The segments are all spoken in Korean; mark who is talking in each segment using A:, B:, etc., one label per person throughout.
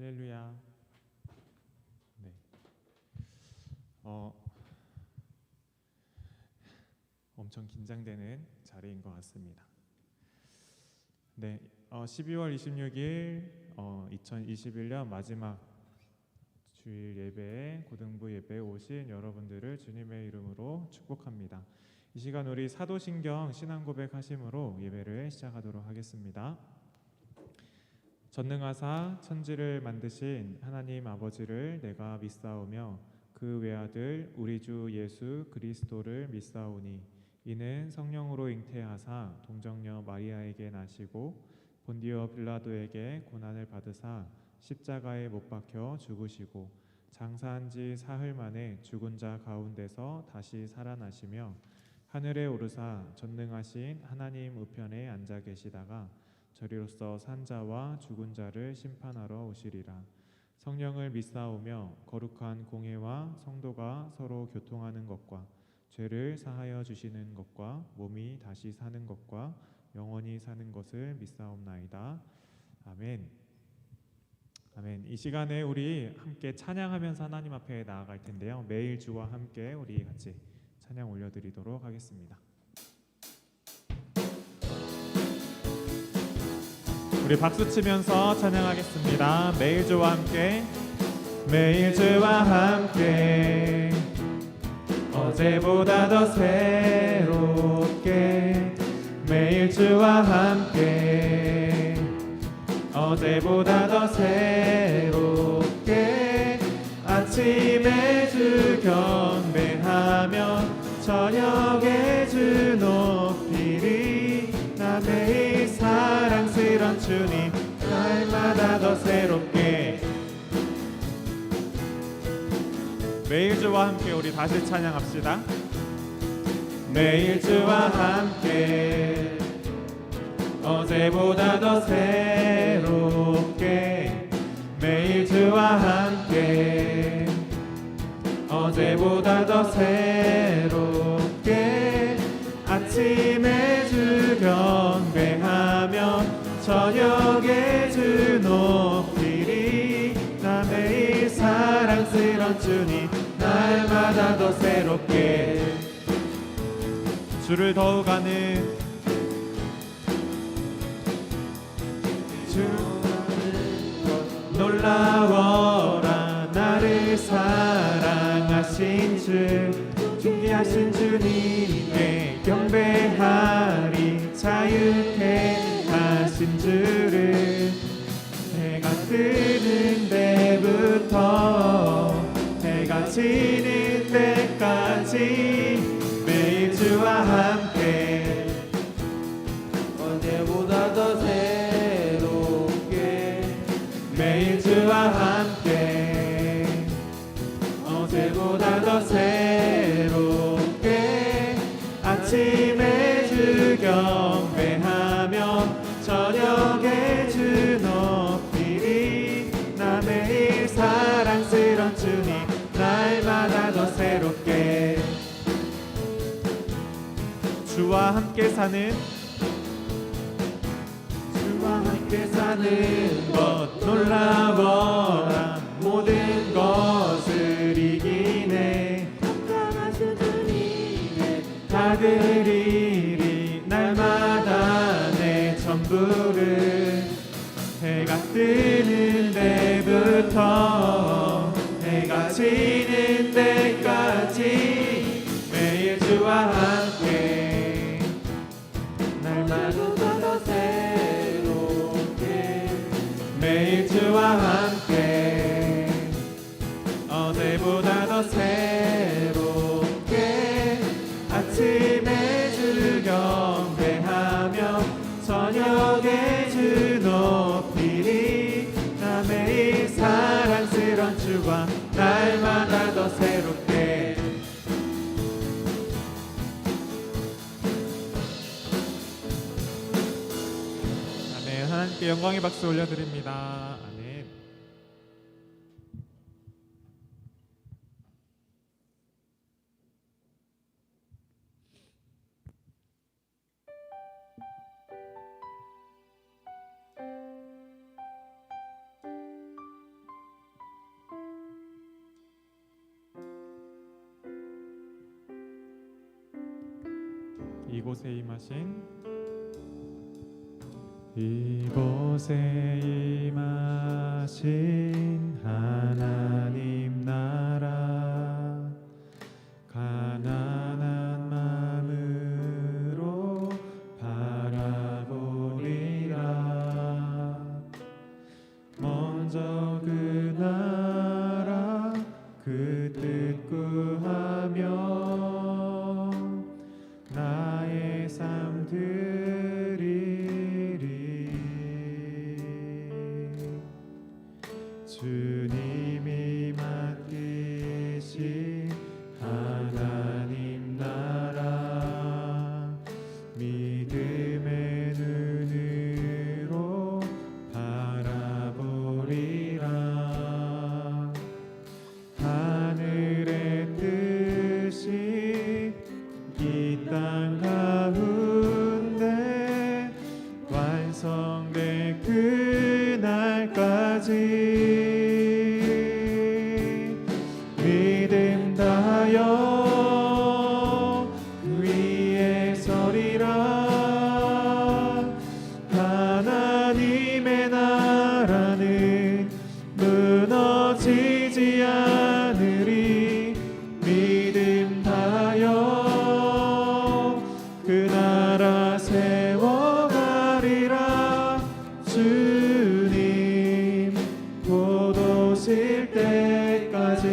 A: 할렐루야. 네. 엄청 긴장되는 자리인 것 같습니다. 네. 12월 26일 2021년 마지막 주일 예배에 고등부 예배에 오신 여러분들을 주님의 이름으로 축복합니다. 이 시간 우리 사도신경 신앙 고백하심으로 예배를 시작하도록 하겠습니다. 전능하사 천지를 만드신 하나님 아버지를 내가 믿사오며 그 외아들 우리 주 예수 그리스도를 믿사오니 이는 성령으로 잉태하사 동정녀 마리아에게 나시고 본디오 빌라도에게 고난을 받으사 십자가에 못 박혀 죽으시고 장사한 지 사흘 만에 죽은 자 가운데서 다시 살아나시며 하늘에 오르사 전능하신 하나님 우편에 앉아 계시다가 저리로서 산 자와 죽은 자를 심판하러 오시리라. 성령을 믿사오며 거룩한 공회와 성도가 서로 교통하는 것과 죄를 사하여 주시는 것과 몸이 다시 사는 것과 영원히 사는 것을 믿사옵나이다. 아멘. 아멘. 이 시간에 우리 함께 찬양하면서 하나님 앞에 나아갈 텐데요. 매일 주와 함께 우리 같이 찬양 올려드리도록 하겠습니다. 우리 박수 치면서 찬양하겠습니다. 매일 주와 함께, 매일 주와 함께, 어제보다 더 새롭게, 매일 주와 함께, 어제보다 더 새롭게, 아침에 주 경배하며 저녁에 주 높이리. 나 매일 사랑스런 주님 날마다 더 새롭게. 매일 주와 함께 우리 다시 찬양합시다. 매일 주와 함께, 어제보다 더 새롭게, 매일 주와 함께, 어제보다 더 새롭게, 아침에 주 경배하며 저녁에 주 높이리. 나 매일 사랑스런 주님 날마다 더 새롭게. 주를 더욱 아는 주 놀라워라. 나를 사랑하신 주 존귀하신 주님께 경배하리. 자유케 하신 주를 해가 뜨는 데부터 해가 지는 때까지 매일 주와 함께, 어제보다 더 새롭게, 매일 주와 함께, 어제보다 더 새롭게, 아침에 주 경배하며 저녁에 주 높이리. 나 매일 사랑스런 주님 날마다 더 새롭게. 주와 함께 사는, 주와 함께 사는 것 놀라워라. 모든 것을 이기네. 건강하신 주님의 아들이리. 날마다 내 전부를 해가 뜨는 데부터 해가 지는 데까지 매일 주와 함께, 날마다 더 새롭게, 매일 주와 함께, 어제보다 더 새롭게, 아침에 주 경배하며 저녁에 주 높이리. 나 매일 사랑스런 주와 날마다 더 새롭게. 아멘. 하나님께 영광의 박수 올려드립니다. 아멘. 이곳에 임하신 하나님 나라 가난한 마음으로 바라보리라. 먼저 그 나라 그 뜻 구하며 나의 삶 드리리. 주님이 맡기신 하나님 나라 믿음의 눈으로 바라보리라. 하늘의 뜻이 이 땅 가운데 완성될 그날까지 믿음 다하여 그 위에 서리라. 하나님의 나라는 무너지지 않으리. 믿음 다하여 그 나라 세워가리라. 주님 곧 오실 때까지.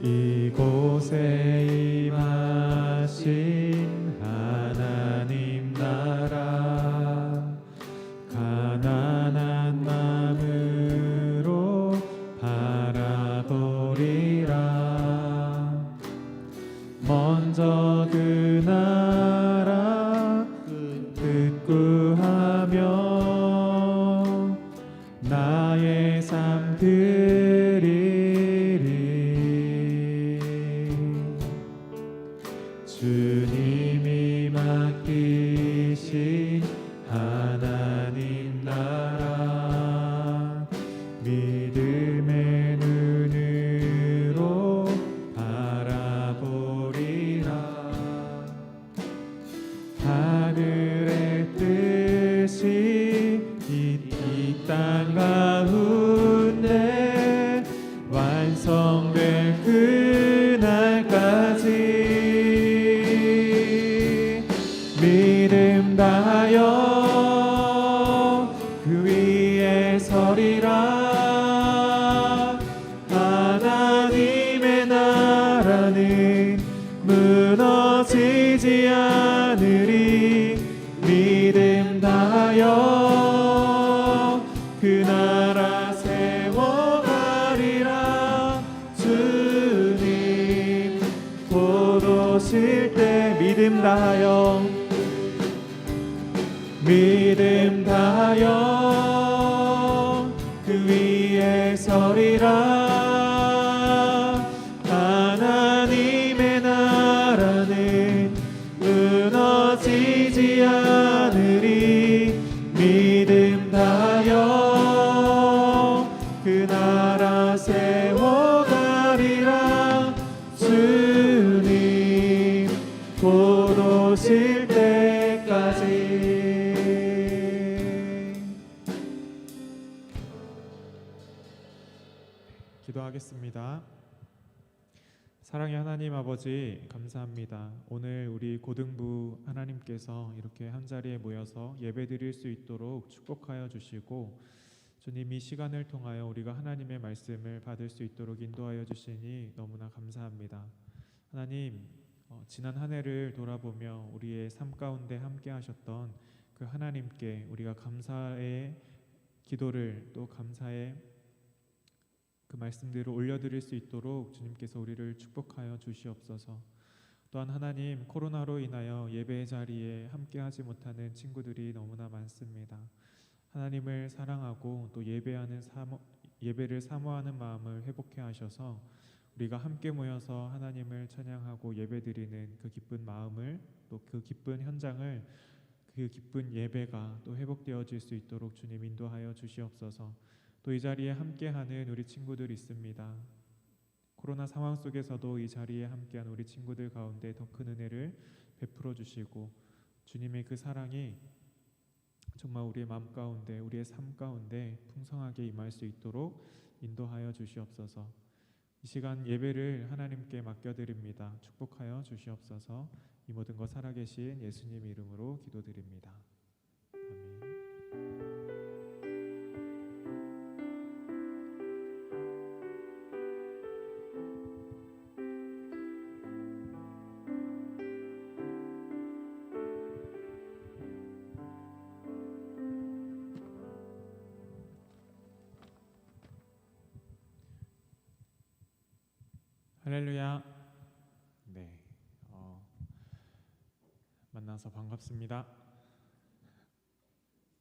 A: 이곳에 임하신 하나님 나라 가난한 마음으로 바라보리라. 먼저 그 나라 뜻 구하며 나의 삶 드리리. 주님이 맡기신 하나님 나라 믿음의 눈으로 바라보리라. 하늘의 뜻이 이 땅 가운데 완성될 그날까지 믿음 다하여 그 위에 서리라. 하나님의 나라는 무너지지 않으리. 믿음 다하여 그 나라 세워가리라. 주님 곧 오실 때 믿음 다하여 그 위에 서리라. 하나님의 나라는 무너지지 않으리. 믿음 다하여 그 나라 세워가리라. 주님 곧 오실 때까지. 기도하겠습니다. 사랑의 하나님 아버지, 감사합니다. 오늘 우리 고등부 하나님께서 이렇게 한자리에 모여서 예배드릴 수 있도록 축복하여 주시고, 주님 이 시간을 통하여 우리가 하나님의 말씀을 받을 수 있도록 인도하여 주시니 너무나 감사합니다. 하나님, 지난 한 해를 돌아보며 우리의 삶 가운데 함께 하셨던 그 하나님께 우리가 감사의 기도를, 또 감사의 그 말씀들을 올려드릴 수 있도록 주님께서 우리를 축복하여 주시옵소서. 또한 하나님, 코로나로 인하여 예배의 자리에 함께하지 못하는 친구들이 너무나 많습니다. 하나님을 사랑하고 또 예배를 사모하는 마음을 회복해 하셔서 우리가 함께 모여서 하나님을 찬양하고 예배드리는 그 기쁜 마음을, 또 그 기쁜 현장을, 그 기쁜 예배가 또 회복되어질 수 있도록 주님 인도하여 주시옵소서. 또 이 자리에 함께하는 우리 친구들 있습니다. 코로나 상황 속에서도 이 자리에 함께한 우리 친구들 가운데 더 큰 은혜를 베풀어 주시고, 주님의 그 사랑이 정말 우리의 마음 가운데, 우리의 삶 가운데 풍성하게 임할 수 있도록 인도하여 주시옵소서. 이 시간 예배를 하나님께 맡겨드립니다. 축복하여 주시옵소서. 이 모든 것 살아계신 예수님 이름으로 기도드립니다. 아멘. 할렐루야. 네, 만나서 반갑습니다.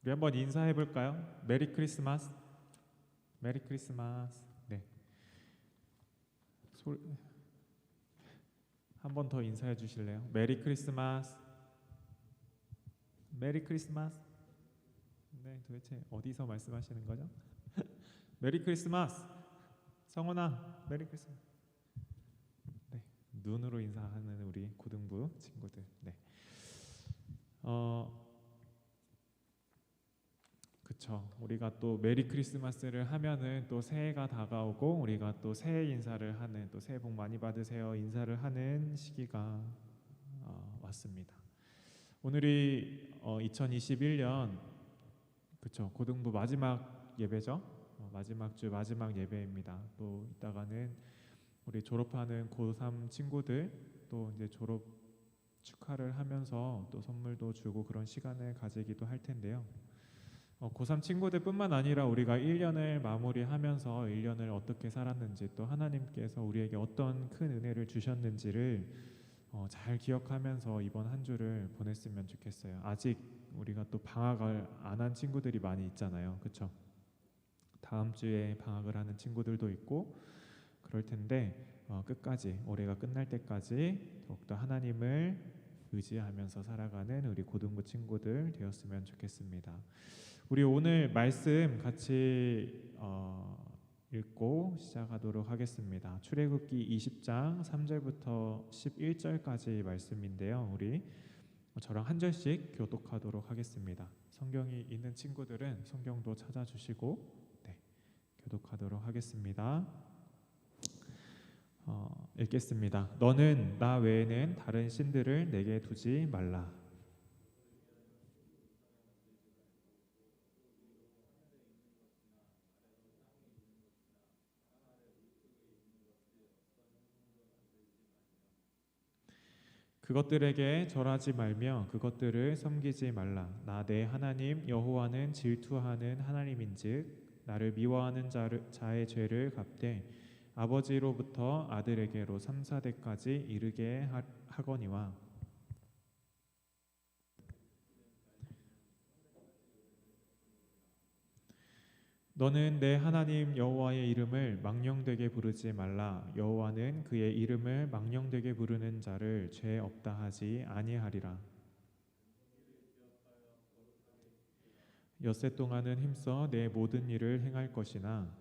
A: 우리 한번 인사해 볼까요? 메리 크리스마스. 메리 크리스마스. 네. 한 번 더 인사해 주실래요? 메리 크리스마스. 메리 크리스마스. 네, 도대체 어디서 말씀하시는 거죠? 메리 크리스마스. 성원아, 메리 크리스마스. 네, 눈으로 인사하는 우리 고등부 친구들. 네. 그쵸. 우리가 또 메리 크리스마스를 하면은 또 새해가 다가오고, 우리가 또 새해 인사를 하는, 또 새해 복 많이 받으세요 인사를 하는 시기가 왔습니다. 오늘이 2021년 그쵸, 고등부 마지막 예배죠. 마지막 주 마지막 예배입니다. 또 이따가는 우리 졸업하는 고3 친구들 또 이제 졸업 축하를 하면서 또 선물도 주고 그런 시간을 가지기도 할 텐데요. 고3 친구들뿐만 아니라 우리가 1년을 마무리하면서 1년을 어떻게 살았는지, 또 하나님께서 우리에게 어떤 큰 은혜를 주셨는지를 잘 기억하면서 이번 한 주를 보냈으면 좋겠어요. 아직 우리가 또 방학을 안 한 친구들이 많이 있잖아요. 그렇죠? 다음 주에 방학을 하는 친구들도 있고 그럴 텐데 끝까지, 올해가 끝날 때까지 더욱더 하나님을 의지하면서 살아가는 우리 고등부 친구들 되었으면 좋겠습니다. 우리 오늘 말씀 같이 읽고 시작하도록 하겠습니다. 출애굽기 20장 3절부터 11절까지 말씀인데요. 우리 저랑 한 절씩 교독하도록 하겠습니다. 성경이 있는 친구들은 성경도 찾아주시고 교독하도록 하겠습니다. 읽겠습니다. 너는 나 외에는 다른 신들을 내게 두지 말라. 그것들에게 절하지 말며 그것들을 섬기지 말라. 나 내 하나님 여호와는 질투하는 하나님인즉 나를 미워하는 자의 죄를 갚되 아버지로부터 아들에게로 3, 4대까지 이르게 하거니와 너는 내 하나님 여호와의 이름을 망령되게 부르지 말라. 여호와는 그의 이름을 망령되게 부르는 자를 죄 없다 하지 아니하리라. 엿새 동안은 힘써 내 모든 일을 행할 것이나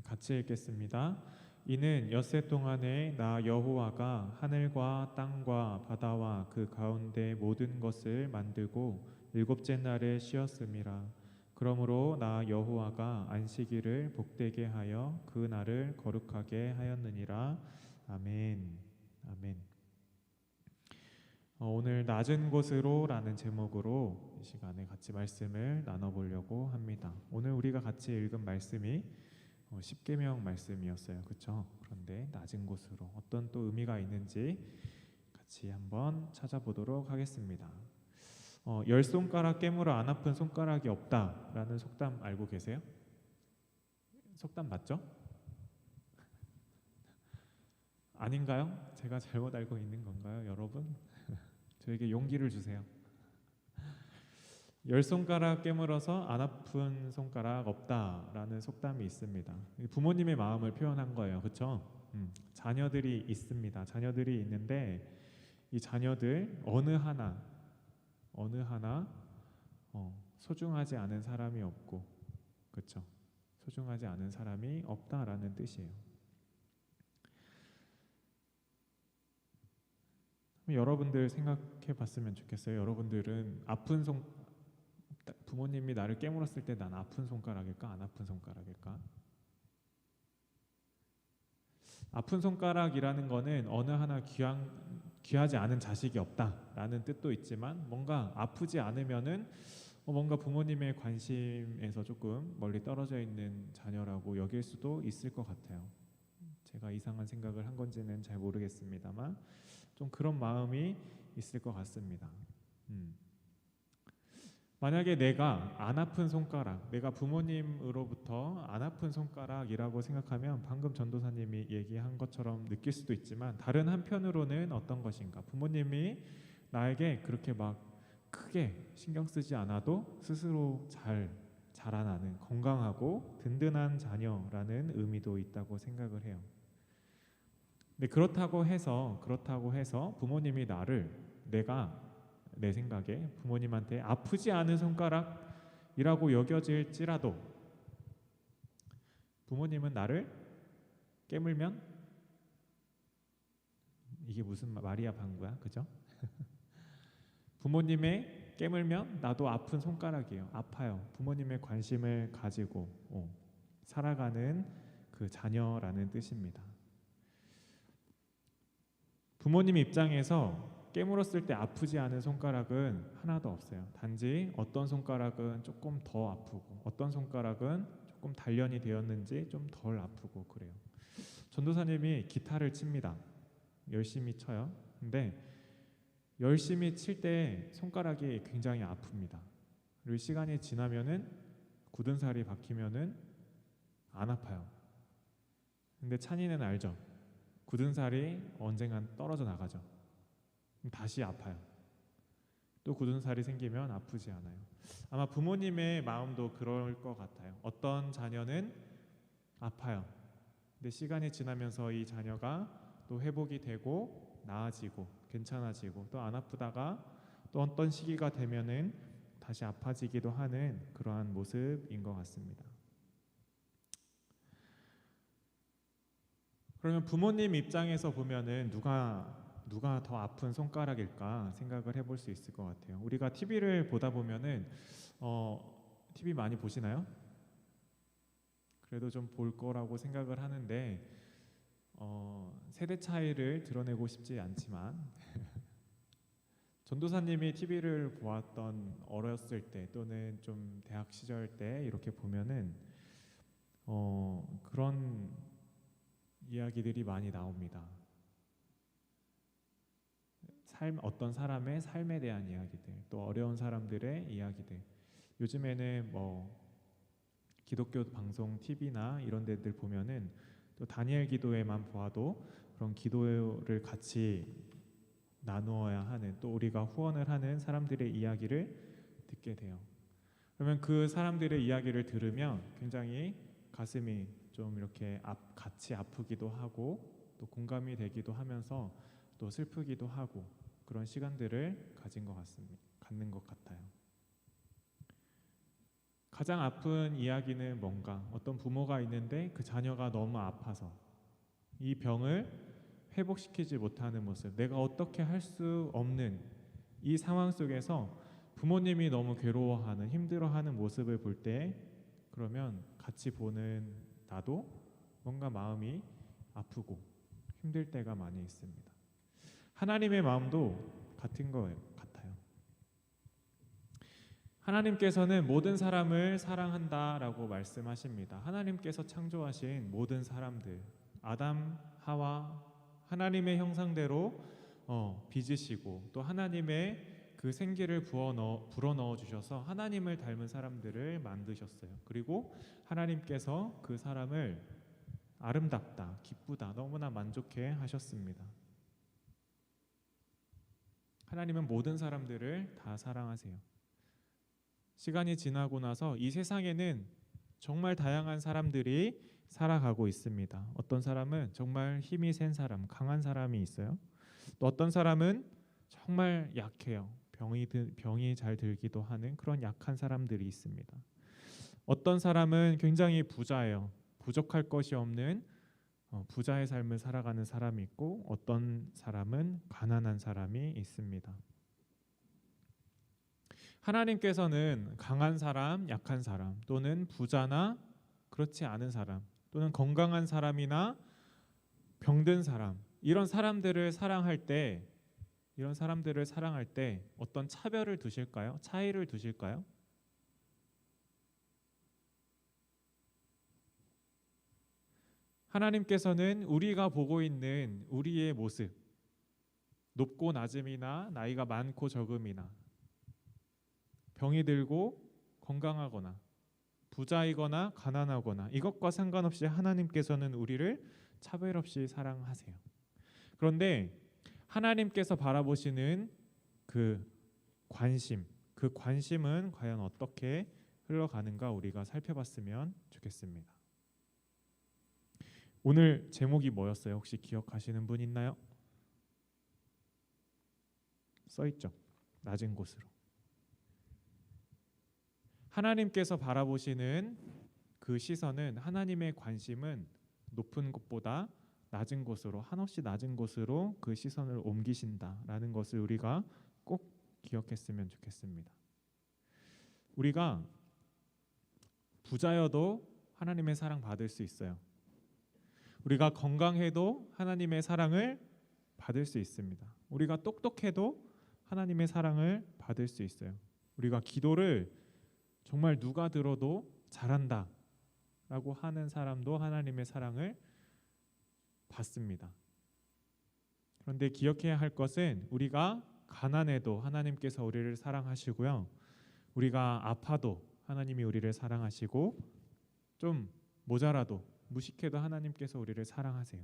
A: 같이 읽겠습니다. 이는 엿새 동안에 나 여호와가 하늘과 땅과 바다와 그 가운데 모든 것을 만들고 일곱째 날에 쉬었음이라. 그러므로 나 여호와가 안식일을 복되게 하여 그 날을 거룩하게 하였느니라. 아멘. 아멘. 오늘 낮은 곳으로라는 제목으로 이 시간에 같이 말씀을 나눠보려고 합니다. 오늘 우리가 같이 읽은 말씀이 십계명 말씀이었어요. 그렇죠? 그런데 낮은 곳으로 어떤 또 의미가 있는지 같이 한번 찾아보도록 하겠습니다. 열 손가락 깨물어 안 아픈 손가락이 없다라는 속담 알고 계세요? 속담 맞죠? 아닌가요? 제가 잘못 알고 있는 건가요, 여러분? 저에게 용기를 주세요. 10손가락 깨물어서 안 아픈 손가락 없다라는 속담이 있습니다. 부모님의 마음을 표현한 거예요. 그렇죠? 자녀들이 있습니다. 자녀들이 있는데 이 자녀들 어느 하나 소중하지 않은 사람이 없고, 그렇죠? 소중하지 않은 사람이 없다라는 뜻이에요. 여러분들 생각해 봤으면 좋겠어요. 여러분들은 부모님이 나를 깨물었을 때 난 아픈 손가락일까, 안 아픈 손가락일까? 아픈 손가락이라는 거는 어느 하나 귀하지 않은 자식이 없다라는 뜻도 있지만, 뭔가 아프지 않으면은 뭔가 부모님의 관심에서 조금 멀리 떨어져 있는 자녀라고 여길 수도 있을 것 같아요. 제가 이상한 생각을 한 건지는 잘 모르겠습니다만 좀 그런 마음이 있을 것 같습니다. 만약에 내가 안 아픈 손가락, 내가 부모님으로부터 안 아픈 손가락이라고 생각하면 방금 전도사님이 얘기한 것처럼 느낄 수도 있지만, 다른 한편으로는 어떤 것인가? 부모님이 나에게 그렇게 막 크게 신경 쓰지 않아도 스스로 잘 자라나는 건강하고 든든한 자녀라는 의미도 있다고 생각을 해요. 근데 그렇다고 해서 부모님이 내 생각에 부모님한테 아프지 않은 손가락이라고 여겨질지라도 부모님은 나를 깨물면 이게 무슨 마리아 방구야, 그죠? 부모님의 깨물면 나도 아픈 손가락이에요. 아파요. 부모님의 관심을 가지고 살아가는 그 자녀라는 뜻입니다. 부모님 입장에서 깨물었을 때 아프지 않은 손가락은 하나도 없어요. 단지 어떤 손가락은 조금 더 아프고, 어떤 손가락은 조금 단련이 되었는지 좀 덜 아프고 그래요. 전도사님이 기타를 칩니다. 열심히 쳐요. 근데 열심히 칠 때 손가락이 굉장히 아픕니다. 그리고 시간이 지나면은 굳은 살이 박히면은 안 아파요. 근데 찬이는 알죠? 굳은 살이 언젠간 떨어져 나가죠. 다시 아파요. 또 굳은 살이 생기면 아프지 않아요. 아마 부모님의 마음도 그럴 것 같아요. 어떤 자녀는 아파요. 근데 시간이 지나면서 이 자녀가 또 회복이 되고 나아지고 괜찮아지고, 또 안 아프다가 또 어떤 시기가 되면은 다시 아파지기도 하는 그러한 모습인 것 같습니다. 그러면 부모님 입장에서 보면은 누가 더 아픈 손가락일까 생각을 해볼 수 있을 것 같아요. 우리가 TV를 보다 보면은 TV 많이 보시나요? 그래도 좀 볼 거라고 생각을 하는데 세대 차이를 드러내고 싶지 않지만 전도사님이 TV를 보았던 어렸을 때 또는 좀 대학 시절 때 이렇게 보면은 그런 이야기들이 많이 나옵니다. 어떤 사람의 삶에 대한 이야기들, 또 어려운 사람들의 이야기들. 요즘에는 기독교 방송 TV나 이런 데들 보면은 또 다니엘 기도회만 보아도 그런 기도를 같이 나누어야 하는, 또 우리가 후원을 하는 사람들의 이야기를 듣게 돼요. 그러면 그 사람들의 이야기를 들으면 굉장히 가슴이 좀 이렇게 같이 아프기도 하고, 또 공감이 되기도 하면서 또 슬프기도 하고, 그런 시간들을 갖는 것 같아요. 가장 아픈 이야기는 뭔가, 어떤 부모가 있는데 그 자녀가 너무 아파서 이 병을 회복시키지 못하는 모습, 내가 어떻게 할 수 없는 이 상황 속에서 부모님이 너무 괴로워하는, 힘들어하는 모습을 볼 때, 그러면 같이 보는 나도 뭔가 마음이 아프고 힘들 때가 많이 있습니다. 하나님의 마음도 같은 거예요. 같아요. 하나님께서는 모든 사람을 사랑한다라고 말씀하십니다. 하나님께서 창조하신 모든 사람들, 아담, 하와, 하나님의 형상대로 빚으시고, 또 하나님의 그 생기를 불어넣어 주셔서 하나님을 닮은 사람들을 만드셨어요. 그리고 하나님께서 그 사람을 아름답다, 기쁘다, 너무나 만족해 하셨습니다. 하나님은 모든 사람들을 다 사랑하세요. 시간이 지나고 나서 이 세상에는 정말 다양한 사람들이 살아가고 있습니다. 어떤 사람은 정말 힘이 센 사람, 강한 사람이 있어요. 또 어떤 사람은 정말 약해요. 병이 잘 들기도 하는 그런 약한 사람들이 있습니다. 어떤 사람은 굉장히 부자예요. 부족할 것이 없는 부자의 삶을 살아가는 사람이 있고, 어떤 사람은 가난한 사람이 있습니다. 하나님께서는 강한 사람, 약한 사람, 또는 부자나 그렇지 않은 사람, 또는 건강한 사람이나 병든 사람, 이런 사람들을 사랑할 때 어떤 차별을 두실까요? 차이를 두실까요? 하나님께서는 우리가 보고 있는 우리의 모습, 높고 낮음이나 나이가 많고 적음이나 병이 들고 건강하거나 부자이거나 가난하거나 이것과 상관없이 하나님께서는 우리를 차별 없이 사랑하세요. 그런데 하나님께서 바라보시는 그 그 관심은 과연 어떻게 흘러가는가 우리가 살펴봤으면 좋겠습니다. 오늘 제목이 뭐였어요? 혹시 기억하시는 분 있나요? 써있죠. 낮은 곳으로. 하나님께서 바라보시는 그 시선은, 하나님의 관심은 높은 곳보다 낮은 곳으로, 한없이 낮은 곳으로 그 시선을 옮기신다라는 것을 우리가 꼭 기억했으면 좋겠습니다. 우리가 부자여도 하나님의 사랑 받을 수 있어요. 우리가 건강해도 하나님의 사랑을 받을 수 있습니다. 우리가 똑똑해도 하나님의 사랑을 받을 수 있어요. 우리가 기도를 정말 누가 들어도 잘한다 라고 하는 사람도 하나님의 사랑을 받습니다. 그런데 기억해야 할 것은, 우리가 가난해도 하나님께서 우리를 사랑하시고요, 우리가 아파도 하나님이 우리를 사랑하시고, 좀 모자라도 무식해도 하나님께서 우리를 사랑하세요.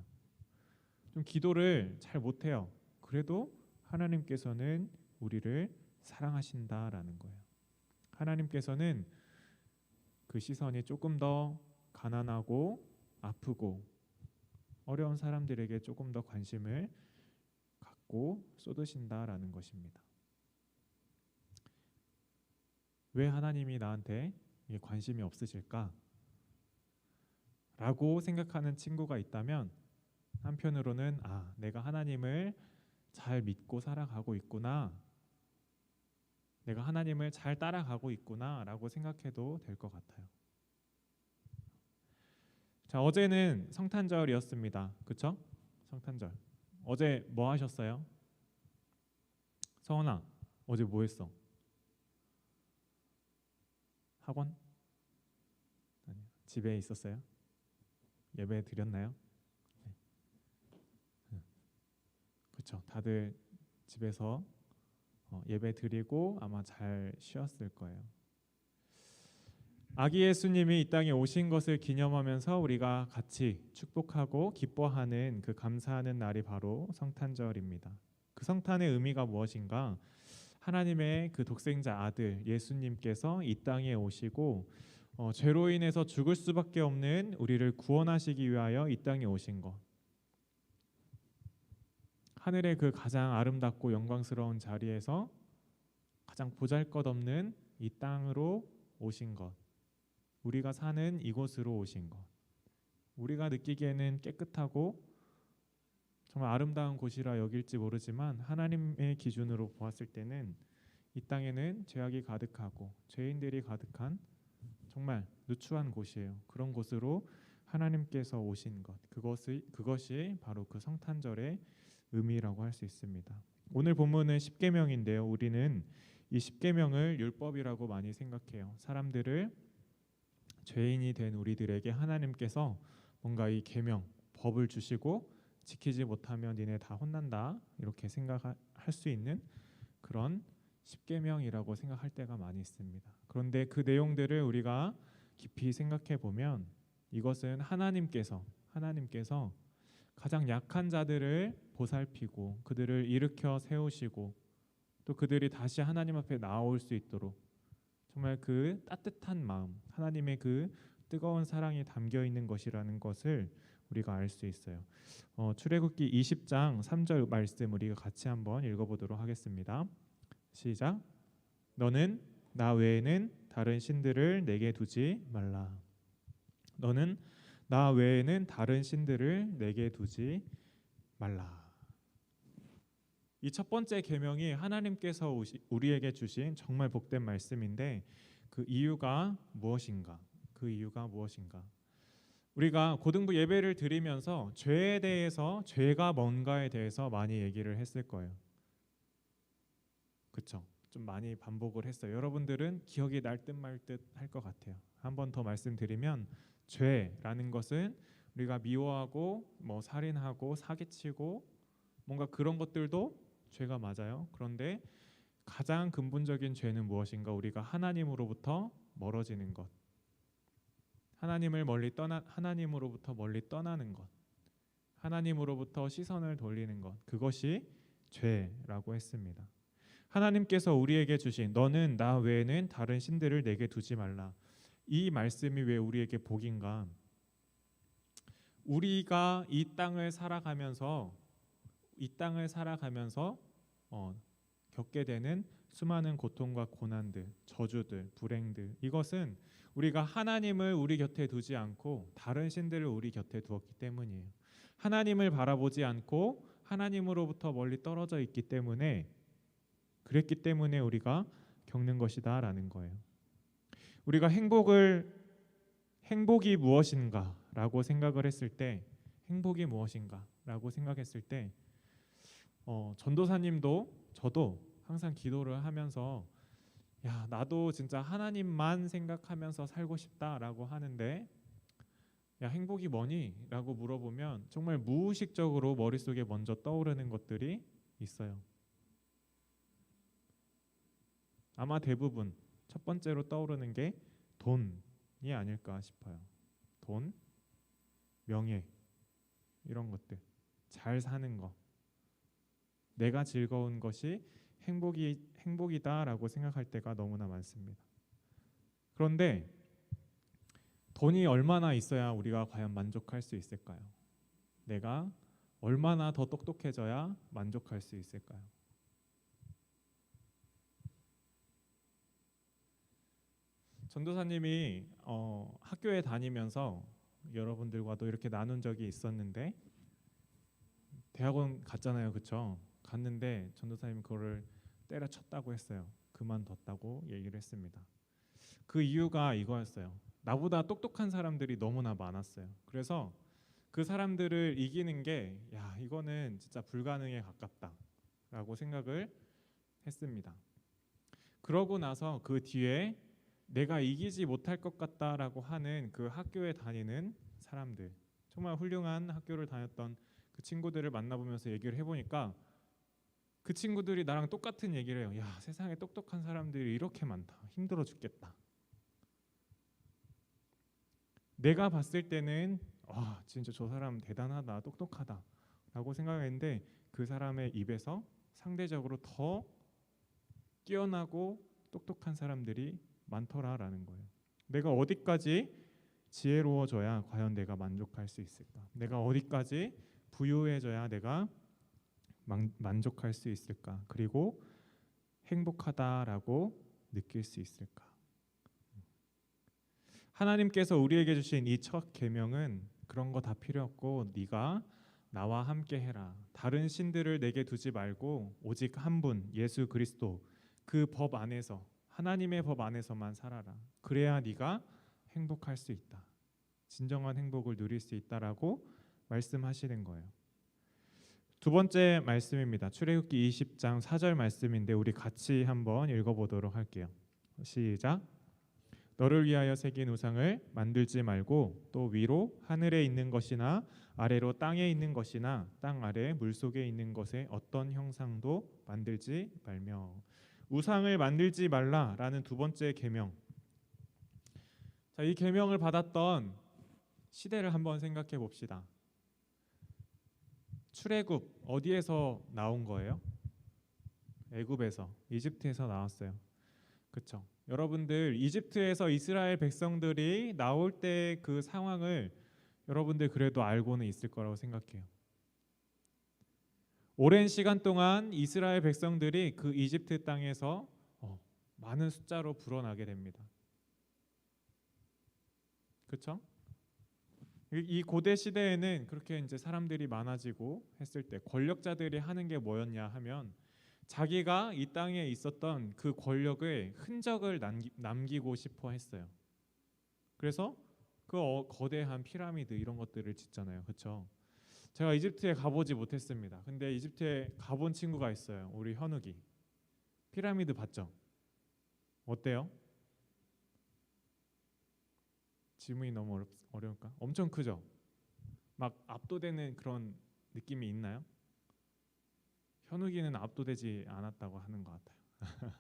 A: 좀 기도를 잘 못해요. 그래도 하나님께서는 우리를 사랑하신다라는 거예요. 하나님께서는 그 시선이 조금 더 가난하고 아프고 어려운 사람들에게 조금 더 관심을 갖고 쏟으신다라는 것입니다. 왜 하나님이 나한테 관심이 없으실까? 라고 생각하는 친구가 있다면, 한편으로는 내가 하나님을 잘 믿고 살아가고 있구나, 내가 하나님을 잘 따라가고 있구나 라고 생각해도 될 것 같아요. 자, 어제는 성탄절이었습니다. 그쵸? 성탄절. 어제 뭐 하셨어요? 성원아, 어제 뭐 했어? 학원? 아니요. 집에 있었어요? 예배 드렸나요? 네. 그렇죠. 다들 집에서 예배 드리고 아마 잘 쉬었을 거예요. 아기 예수님이 이 땅에 오신 것을 기념하면서 우리가 같이 축복하고 기뻐하는 그 감사하는 날이 바로 성탄절입니다. 그 성탄의 의미가 무엇인가? 하나님의 그 독생자 아들 예수님께서 이 땅에 오시고 죄로 인해서 죽을 수밖에 없는 우리를 구원하시기 위하여 이 땅에 오신 것, 하늘의 그 가장 아름답고 영광스러운 자리에서 가장 보잘것없는 이 땅으로 오신 것, 우리가 사는 이곳으로 오신 것, 우리가 느끼기에는 깨끗하고 정말 아름다운 곳이라 여길지 모르지만 하나님의 기준으로 보았을 때는 이 땅에는 죄악이 가득하고 죄인들이 가득한 정말 누추한 곳이에요. 그런 곳으로 하나님께서 오신 것, 그것이 바로 그 성탄절의 의미라고 할 수 있습니다. 오늘 본문은 십계명인데요. 우리는 이 십계명을 율법이라고 많이 생각해요. 사람들을, 죄인이 된 우리들에게 하나님께서 뭔가 이 계명, 법을 주시고 지키지 못하면 니네 다 혼난다, 이렇게 생각할 수 있는 그런 십계명이라고 생각할 때가 많이 있습니다. 그런데 그 내용들을 우리가 깊이 생각해 보면 이것은 하나님께서 가장 약한 자들을 보살피고 그들을 일으켜 세우시고 또 그들이 다시 하나님 앞에 나올 수 있도록 정말 그 따뜻한 마음, 하나님의 그 뜨거운 사랑이 담겨 있는 것이라는 것을 우리가 알 수 있어요. 출애굽기 20장 3절 말씀 우리가 같이 한번 읽어보도록 하겠습니다. 시작. 너는 나 외에는 다른 신들을 내게 두지 말라. 너는 나 외에는 다른 신들을 내게 두지 말라. 이 첫 번째 계명이 하나님께서 우리에게 주신 정말 복된 말씀인데 그 이유가 무엇인가? 그 이유가 무엇인가? 우리가 고등부 예배를 드리면서 죄에 대해서, 죄가 뭔가에 대해서 많이 얘기를 했을 거예요. 그렇죠? 좀 많이 반복을 했어요. 여러분들은 기억이 날 듯 말 듯 할 것 같아요. 한 번 더 말씀드리면 죄라는 것은 우리가 미워하고 살인하고 사기치고 뭔가 그런 것들도 죄가 맞아요. 그런데 가장 근본적인 죄는 무엇인가? 우리가 하나님으로부터 멀어지는 것. 하나님으로부터 멀리 떠나는 것. 하나님으로부터 시선을 돌리는 것. 그것이 죄라고 했습니다. 하나님께서 우리에게 주신 너는 나 외에는 다른 신들을 내게 두지 말라. 이 말씀이 왜 우리에게 복인가? 우리가 이 땅을 살아가면서 겪게 되는 수많은 고통과 고난들, 저주들, 불행들, 이것은 우리가 하나님을 우리 곁에 두지 않고 다른 신들을 우리 곁에 두었기 때문이에요. 하나님을 바라보지 않고 하나님으로부터 멀리 떨어져 있기 때문에, 그랬기 때문에 우리가 겪는 것이다라는 거예요. 우리가 행복이 무엇인가라고 생각을 했을 때, 전도사님도 저도 항상 기도를 하면서 야, 나도 진짜 하나님만 생각하면서 살고 싶다라고 하는데, 야, 행복이 뭐니? 라고 물어보면 정말 무의식적으로 머릿속에 먼저 떠오르는 것들이 있어요. 아마 대부분 첫 번째로 떠오르는 게 돈이 아닐까 싶어요. 돈, 명예, 이런 것들, 잘 사는 거, 내가 즐거운 것이 행복이다라고 생각할 때가 너무나 많습니다. 그런데 돈이 얼마나 있어야 우리가 과연 만족할 수 있을까요? 내가 얼마나 더 똑똑해져야 만족할 수 있을까요? 전도사님이 학교에 다니면서 여러분들과도 이렇게 나눈 적이 있었는데, 대학원 갔잖아요, 그렇죠? 갔는데 전도사님이 그거를 때려쳤다고 했어요. 그만뒀다고 얘기를 했습니다. 그 이유가 이거였어요. 나보다 똑똑한 사람들이 너무나 많았어요. 그래서 그 사람들을 이기는 게 이거는 진짜 불가능에 가깝다라고 생각을 했습니다. 그러고 나서 그 뒤에 내가 이기지 못할 것 같다라고 하는 그 학교에 다니는 사람들, 정말 훌륭한 학교를 다녔던 그 친구들을 만나보면서 얘기를 해보니까 그 친구들이 나랑 똑같은 얘기를 해요. 야, 세상에 똑똑한 사람들이 이렇게 많다. 힘들어 죽겠다. 내가 봤을 때는 진짜 저 사람 대단하다, 똑똑하다 라고 생각했는데 그 사람의 입에서 상대적으로 더 뛰어나고 똑똑한 사람들이 많더라라는 거예요. 내가 어디까지 지혜로워져야 과연 내가 만족할 수 있을까? 내가 어디까지 부유해져야 내가 만족할 수 있을까? 그리고 행복하다라고 느낄 수 있을까? 하나님께서 우리에게 주신 이 첫 계명은 그런 거 다 필요 없고 네가 나와 함께 해라. 다른 신들을 내게 두지 말고 오직 한 분, 예수 그리스도, 그 법 안에서, 하나님의 법 안에서만 살아라. 그래야 네가 행복할 수 있다. 진정한 행복을 누릴 수 있다라고 말씀하시는 거예요. 두 번째 말씀입니다. 출애굽기 20장 4절 말씀인데 우리 같이 한번 읽어보도록 할게요. 시작. 너를 위하여 새긴 우상을 만들지 말고 또 위로 하늘에 있는 것이나 아래로 땅에 있는 것이나 땅 아래 물속에 있는 것의 어떤 형상도 만들지 말며. 우상을 만들지 말라라는 두 번째 계명. 자, 이 계명을 받았던 시대를 한번 생각해 봅시다. 출애굽 어디에서 나온 거예요? 애굽에서, 이집트에서 나왔어요. 그렇죠? 여러분들 이집트에서 이스라엘 백성들이 나올 때 그 상황을 여러분들 그래도 알고는 있을 거라고 생각해요. 오랜 시간 동안 이스라엘 백성들이 그 이집트 땅에서 많은 숫자로 불어나게 됩니다. 그렇죠? 이 고대 시대에는 그렇게 이제 사람들이 많아지고 했을 때 권력자들이 하는 게 뭐였냐 하면 자기가 이 땅에 있었던 그 권력의 흔적을 남기고 싶어 했어요. 그래서 그 거대한 피라미드 이런 것들을 짓잖아요. 그렇죠? 제가 이집트에 가보지 못했습니다. 근데 이집트에 가본 친구가 있어요. 우리 현욱이. 피라미드 봤죠? 어때요? 질문이 너무 어려울까? 엄청 크죠? 막 압도되는 그런 느낌이 있나요? 현욱이는 압도되지 않았다고 하는 것 같아요.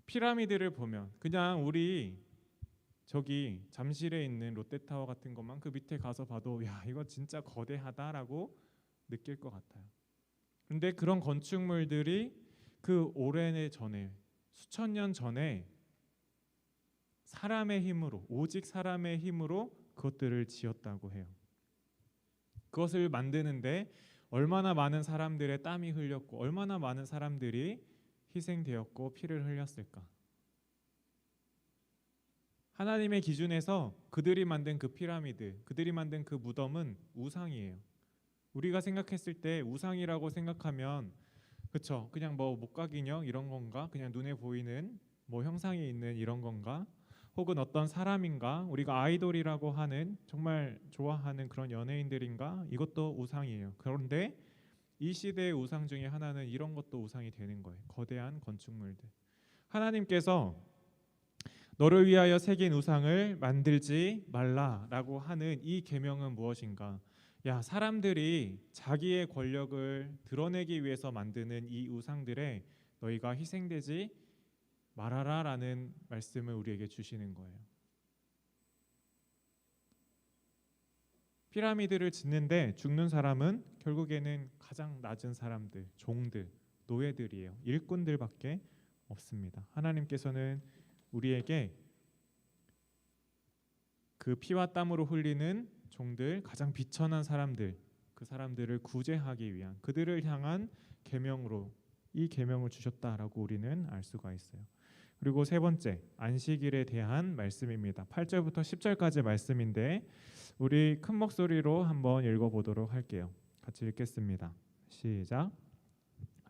A: 피라미드를 보면 그냥 우리 저기 잠실에 있는 롯데타워 같은 것만 그 밑에 가서 봐도 야 이거 진짜 거대하다라고 느낄 것 같아요. 근데 그런 건축물들이 그 오랜 전에 수천 년 전에 사람의 힘으로 오직 사람의 힘으로 그것들을 지었다고 해요. 그것을 만드는데 얼마나 많은 사람들의 땀이 흘렸고 얼마나 많은 사람들이 희생되었고 피를 흘렸을까. 하나님의 기준에서 그들이 만든 그 피라미드, 그들이 만든 그 무덤은 우상이에요. 우리가 생각했을 때 우상이라고 생각하면 그쵸? 그냥 뭐 목각인형 이런 건가? 그냥 눈에 보이는 뭐 형상이 있는 이런 건가? 혹은 어떤 사람인가? 우리가 아이돌이라고 하는 정말 좋아하는 그런 연예인들인가? 이것도 우상이에요. 그런데 이 시대의 우상 중에 하나는 이런 것도 우상이 되는 거예요. 거대한 건축물들. 하나님께서 너를 위하여 새긴 우상을 만들지 말라라고 하는 이 계명은 무엇인가? 야, 사람들이 자기의 권력을 드러내기 위해서 만드는 이 우상들에 너희가 희생되지 말아라라는 말씀을 우리에게 주시는 거예요. 피라미드를 짓는데 죽는 사람은 결국에는 가장 낮은 사람들, 종들, 노예들이에요. 일꾼들밖에 없습니다. 하나님께서는 우리에게 그 피와 땀으로 흘리는 종들, 가장 비천한 사람들, 그 사람들을 구제하기 위한 그들을 향한 계명으로 이 계명을 주셨다라고 우리는 알 수가 있어요. 그리고 세 번째, 안식일에 대한 말씀입니다. 8절부터 10절까지 말씀인데 우리 큰 목소리로 한번 읽어보도록 할게요. 같이 읽겠습니다. 시작.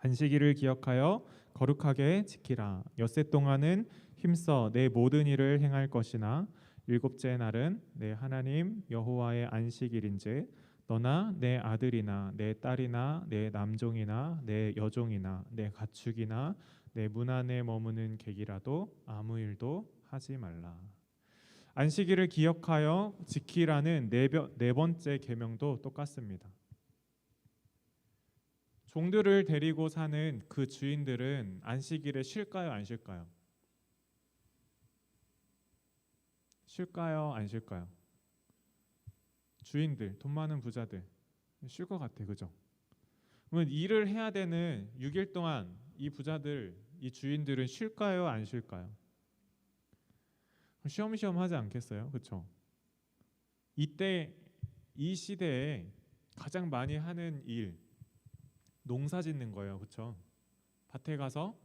A: 안식일을 기억하여 거룩하게 지키라. 엿새 동안은 힘써 내 모든 일을 행할 것이나 일곱째 날은 내 하나님 여호와의 안식일인즉 너나 내 아들이나 내 딸이나 내 남종이나 내 여종이나 내 가축이나 내 문 안에 머무는 객이라도 아무 일도 하지 말라. 안식일을 기억하여 지키라는 네 번째 계명도 똑같습니다. 종들을 데리고 사는 그 주인들은 안식일에 쉴까요, 안 쉴까요? 쉴까요, 안 쉴까요? 주인들, 돈 많은 부자들 쉴 것 같아, 그죠? 그러면 일을 해야 되는 6일 동안 이 부자들, 이 주인들은 쉴까요, 안 쉴까요? 쉬엄쉬엄 하지 않겠어요, 그렇죠? 이때 이 시대에 가장 많이 하는 일, 농사 짓는 거예요, 그렇죠? 밭에 가서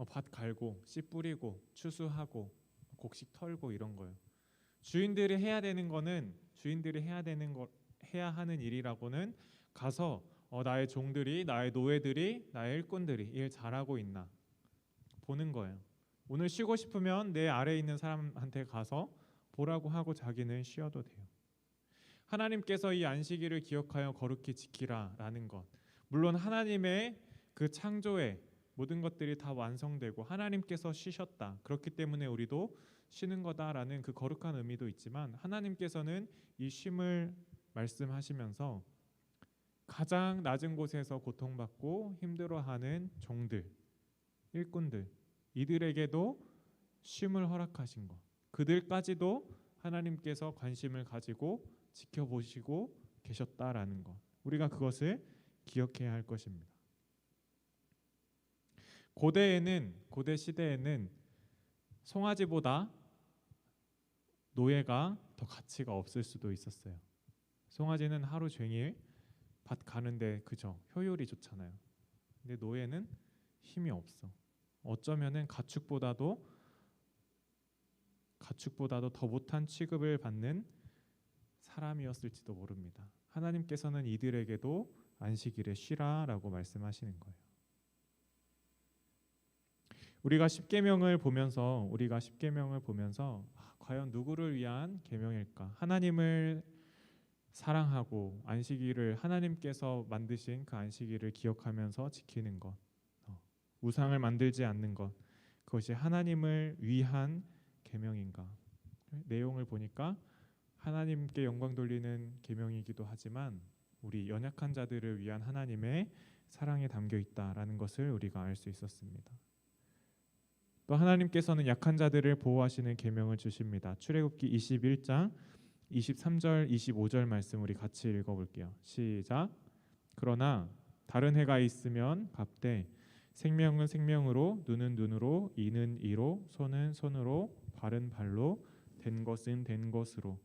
A: 밭 갈고, 씨 뿌리고, 추수하고, 곡식 털고 이런 거예요. 주인들이 해야 되는 거는 주인들이 해야 하는 일이라고는 가서 나의 종들이, 나의 노예들이, 나의 일꾼들이 일 잘하고 있나 보는 거예요. 오늘 쉬고 싶으면 내 아래에 있는 사람한테 가서 보라고 하고 자기는 쉬어도 돼요. 하나님께서 이 안식일을 기억하여 거룩히 지키라라는 것. 물론 하나님의 그 창조에 모든 것들이 다 완성되고 하나님께서 쉬셨다. 그렇기 때문에 우리도 쉬는 거다라는 그 거룩한 의미도 있지만 하나님께서는 이 쉼을 말씀하시면서 가장 낮은 곳에서 고통받고 힘들어하는 종들, 일꾼들 이들에게도 쉼을 허락하신 것. 그들까지도 하나님께서 관심을 가지고 지켜보시고 계셨다라는 것, 우리가 그것을 기억해야 할 것입니다. 고대 시대에는 송아지보다 노예가 더 가치가 없을 수도 있었어요. 송아지는 하루 종일 밭 가는데 그저 효율이 좋잖아요. 근데 노예는 힘이 없어. 어쩌면은 가축보다도 더 못한 취급을 받는 사람이었을지도 모릅니다. 하나님께서는 이들에게도 안식일에 쉬라라고 말씀하시는 거예요. 우리가 십계명을 보면서 과연 누구를 위한 계명일까? 하나님을 사랑하고 안식일을, 하나님께서 만드신 그 안식일을 기억하면서 지키는 것, 우상을 만들지 않는 것, 그것이 하나님을 위한 계명인가? 내용을 보니까 하나님께 영광 돌리는 계명이기도 하지만 우리 연약한 자들을 위한 하나님의 사랑이 담겨 있다라는 것을 우리가 알 수 있었습니다. 또 하나님께서는 약한 자들을 보호하시는 계명을 주십니다. 출애굽기 21장 23절 25절 말씀 우리 같이 읽어볼게요. 시작. 그러나 다른 해가 있으면 갑되 생명은 생명으로, 눈은 눈으로, 이는 이로, 손은 손으로, 발은 발로, 된 것은 된 것으로,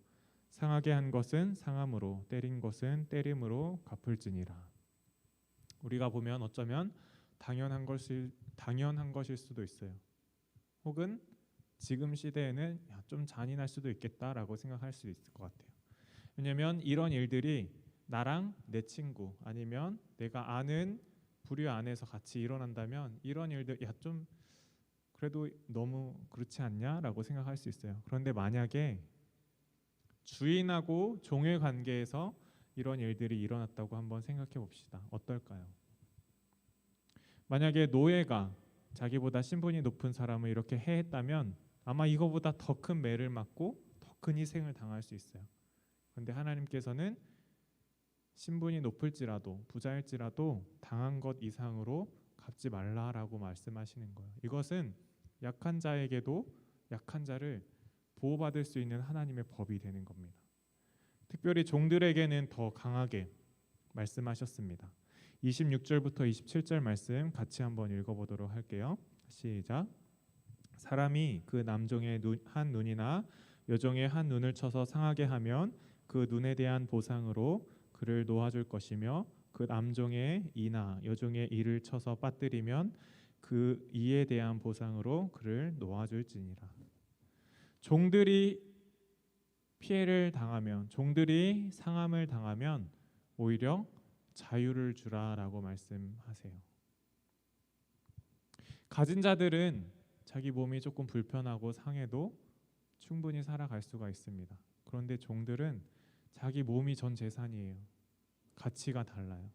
A: 상하게 한 것은 상함으로, 때린 것은 때림으로 갚을지니라. 우리가 보면 어쩌면 당연한 것일 수도 있어요. 혹은 지금 시대에는 좀 잔인할 수도 있겠다라고 생각할 수 있을 것 같아요. 왜냐하면 이런 일들이 나랑 내 친구 아니면 내가 아는 부류 안에서 같이 일어난다면 이런 일들 좀 그래도 너무 그렇지 않냐라고 생각할 수 있어요. 그런데 만약에 주인하고 종의 관계에서 이런 일들이 일어났다고 한번 생각해 봅시다. 어떨까요? 만약에 노예가 자기보다 신분이 높은 사람을 이렇게 해했다면 아마 이거보다 더 큰 매를 맞고 더 큰 희생을 당할 수 있어요. 그런데 하나님께서는 신분이 높을지라도 부자일지라도 당한 것 이상으로 갚지 말라라고 말씀하시는 거예요. 이것은 약한 자에게도 약한 자를 보호받을 수 있는 하나님의 법이 되는 겁니다. 특별히 종들에게는 더 강하게 말씀하셨습니다. 26절부터 27절 말씀 같이 한번 읽어보도록 할게요. 시작. 사람이 그 남종의 한 눈이나 여종의 한 눈을 쳐서 상하게 하면 그 눈에 대한 보상으로 그를 놓아줄 것이며 그 남종의 이나 여종의 이를 쳐서 빠뜨리면 그 이에 대한 보상으로 그를 놓아줄지니라. 종들이 피해를 당하면, 종들이 상함을 당하면 오히려 자유를 주라라고 말씀하세요. 가진 자들은 자기 몸이 조금 불편하고 상해도 충분히 살아갈 수가 있습니다. 그런데 종들은 자기 몸이 전 재산이에요. 가치가 달라요.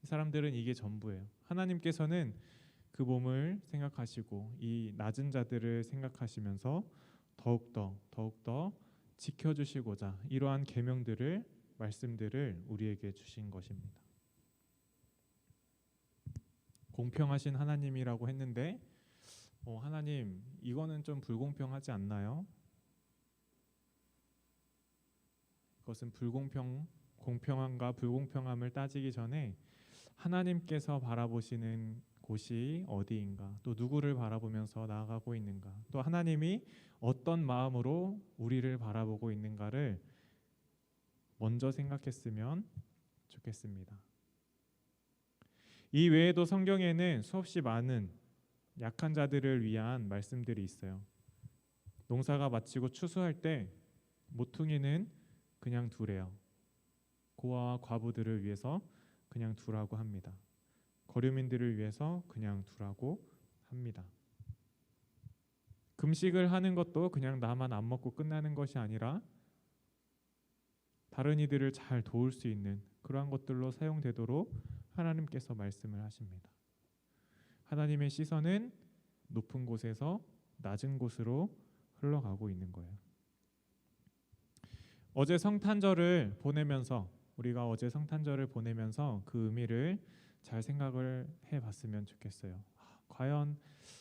A: 이 사람들은 이게 전부예요. 하나님께서는 그 몸을 생각하시고 이 낮은 자들을 생각하시면서 더욱더 지켜주시고자 이러한 계명들을, 말씀들을 우리에게 주신 것입니다. 공평하신 하나님이라고 했는데 하나님 이거는 좀 불공평하지 않나요? 그것은 공평함과 불공평함을 따지기 전에 하나님께서 바라보시는 곳이 어디인가, 또 누구를 바라보면서 나아가고 있는가, 또 하나님이 어떤 마음으로 우리를 바라보고 있는가를 먼저 생각했으면 좋겠습니다. 이 외에도 성경에는 수없이 많은 약한 자들을 위한 말씀들이 있어요. 농사가 마치고 추수할 때 모퉁이는 그냥 두래요. 고아와 과부들을 위해서 그냥 두라고 합니다. 거류민들을 위해서 그냥 두라고 합니다. 금식을 하는 것도 그냥 나만 안 먹고 끝나는 것이 아니라 다른 이들을 잘 도울 수 있는 그러한 것들로 사용되도록 하나님께서 말씀을 하십니다. 하나님의 시선은 높은 곳에서 낮은 곳으로 흘러가고 있는 거예요. 우리가 어제 성탄절을 보내면서 그 의미를 잘 생각을 해봤으면 좋겠어요. 과연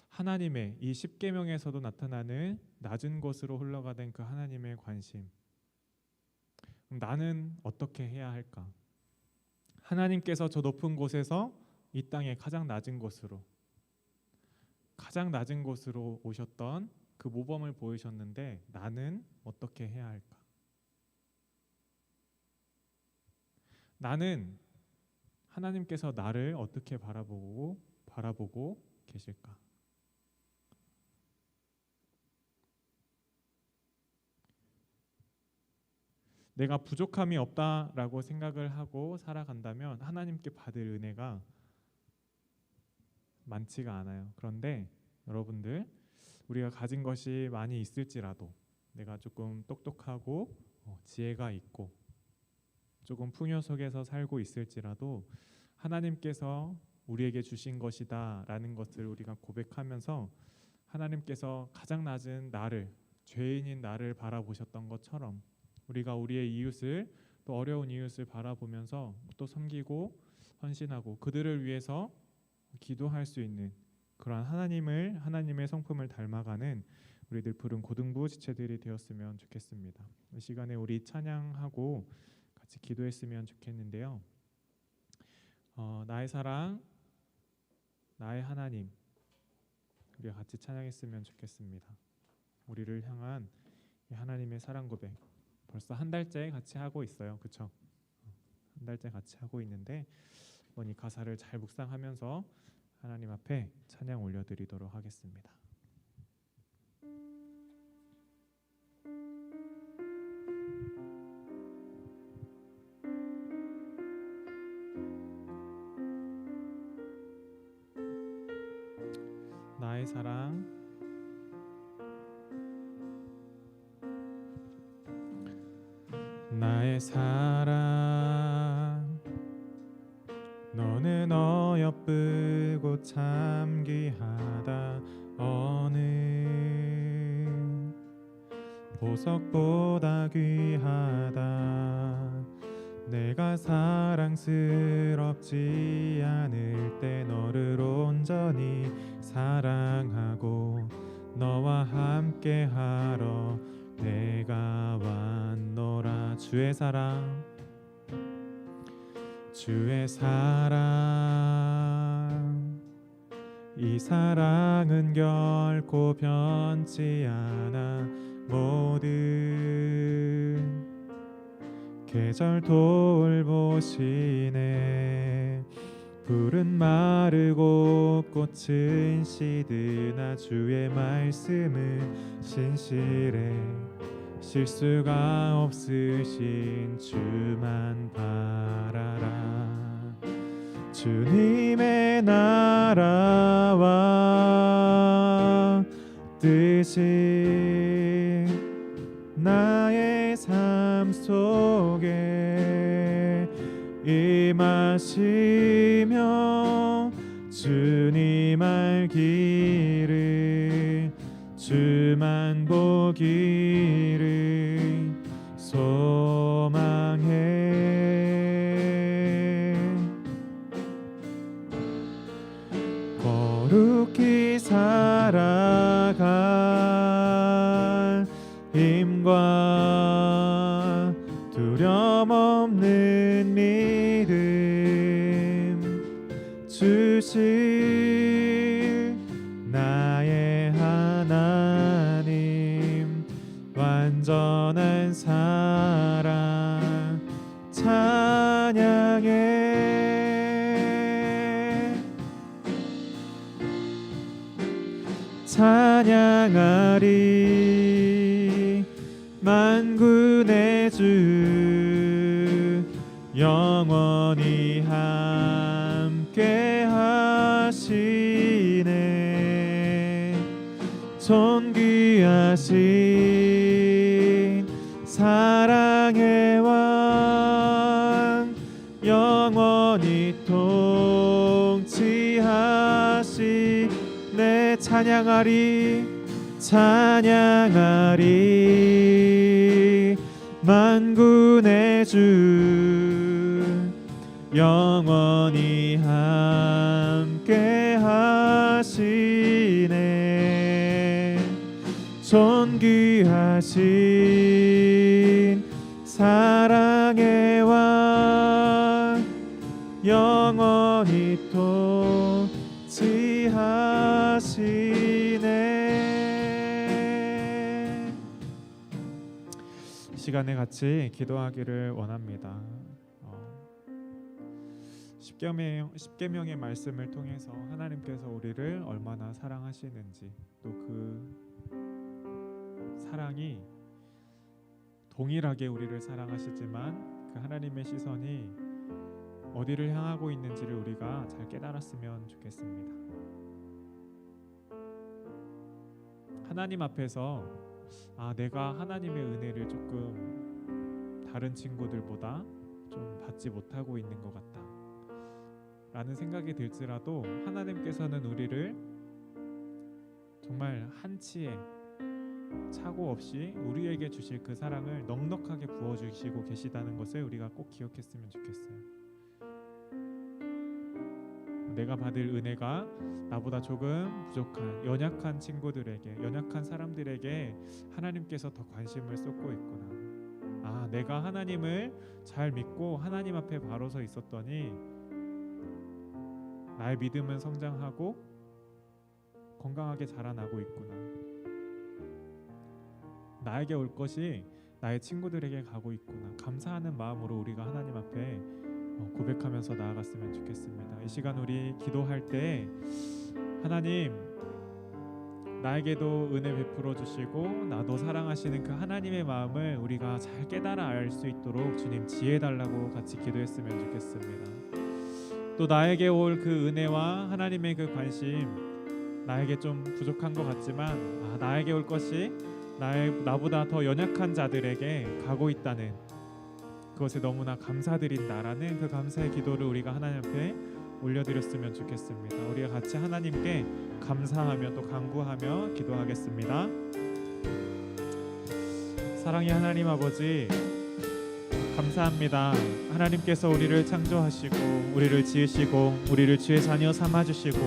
A: 하나님의 이 십계명에서도 나타나는 낮은 곳으로 흘러가는 그 하나님의 관심, 그럼 나는 어떻게 해야 할까? 하나님께서 저 높은 곳에서 이 땅의 가장 낮은 곳으로 오셨던 그 모범을 보이셨는데 나는 어떻게 해야 할까? 나는 하나님께서 나를 어떻게 바라보고 계실까? 내가 부족함이 없다라고 생각을 하고 살아간다면 하나님께 받을 은혜가 많지가 않아요. 그런데 여러분들, 우리가 가진 것이 많이 있을지라도, 내가 조금 똑똑하고 지혜가 있고 조금 풍요 속에서 살고 있을지라도 하나님께서 우리에게 주신 것이다 라는 것을 우리가 고백하면서 하나님께서 가장 낮은 나를, 죄인인 나를 바라보셨던 것처럼 우리가 우리의 이웃을, 또 어려운 이웃을 바라보면서 또 섬기고 헌신하고 그들을 위해서 기도할 수 있는 그러한 하나님의 성품을 닮아가는 우리들 푸른 고등부 지체들이 되었으면 좋겠습니다. 이 시간에 우리 찬양하고 같이 기도했으면 좋겠는데요. 나의 사랑, 나의 하나님, 우리가 같이 찬양했으면 좋겠습니다. 우리를 향한 이 하나님의 사랑 고백, 벌써 한 달째 같이 하고 있어요. 그렇죠? 한 달째 같이 하고 있는데 한번 이 가사를 잘 묵상하면서 하나님 앞에 찬양 올려드리도록 하겠습니다. 나의 사랑, 나의 사랑, 너는 어여쁘고 참 귀하다. 어느 보석보다 귀하다. 내가 사랑스럽지 않을 때 너를 온전히 사랑하고 너와 함께하러 내가 왔노라. 주의 사랑, 주의 사랑, 이 사랑은 결코 변치 않아. 모든 계절 돌보시네. 푸른 마르고 꽃은 시드나 주의 말씀은 신실해. 실수가 없으신 주만 바라라. 주님의 나라와 뜻이 나의 삶 속에 임하시며 주님 알기를, 주만 보기를 소망해. 거룩히 살아갈 힘과 두려움 없는 믿음 주실 나의 하나님. 완전한 사랑 찬양해. 찬양하리 만군의 주 영원히 함께 하시네. 존귀하신 사랑의 왕 영원히 통치하시네. 찬양하리 찬양하리 만군의 주 영원히 함께 하시네. 인도하신 사랑의 왕 영원히 통치하시네. 이 시간에 같이 기도하기를 원합니다. 십계명의 말씀을 통해서 하나님께서 우리를 얼마나 사랑하시는지, 또 그 사랑이 동일하게 우리를 사랑하시지만 그 하나님의 시선이 어디를 향하고 있는지를 우리가 잘 깨달았으면 좋겠습니다. 하나님 앞에서 내가 하나님의 은혜를 조금 다른 친구들보다 좀 받지 못하고 있는 것 같다 라는 생각이 들지라도 하나님께서는 우리를 정말 한치의 착오 없이 우리에게 주실 그 사랑을 넉넉하게 부어주시고 계시다는 것을 우리가 꼭 기억했으면 좋겠어요. 내가 받을 은혜가 나보다 조금 부족한 연약한 친구들에게, 연약한 사람들에게 하나님께서 더 관심을 쏟고 있구나. 내가 하나님을 잘 믿고 하나님 앞에 바로 서 있었더니 나의 믿음은 성장하고 건강하게 자라나고 있구나. 나에게 올 것이 나의 친구들에게 가고 있구나. 감사하는 마음으로 우리가 하나님 앞에 고백하면서 나아갔으면 좋겠습니다. 이 시간 우리 기도할 때 하나님, 나에게도 은혜 베풀어 주시고 나도 사랑하시는 그 하나님의 마음을 우리가 잘 깨달아 알 수 있도록 주님 지혜 달라고 같이 기도했으면 좋겠습니다. 또 나에게 올 그 은혜와 하나님의 그 관심, 나에게 좀 부족한 것 같지만 나에게 올 것이 나보다 더 연약한 자들에게 가고 있다는 그것에 너무나 감사드린다라는 그 감사의 기도를 우리가 하나님 앞에 올려드렸으면 좋겠습니다. 우리가 같이 하나님께 감사하며 또 간구하며 기도하겠습니다. 사랑의 하나님 아버지, 감사합니다. 하나님께서 우리를 창조하시고 우리를 지으시고 우리를 주의 자녀 삼아주시고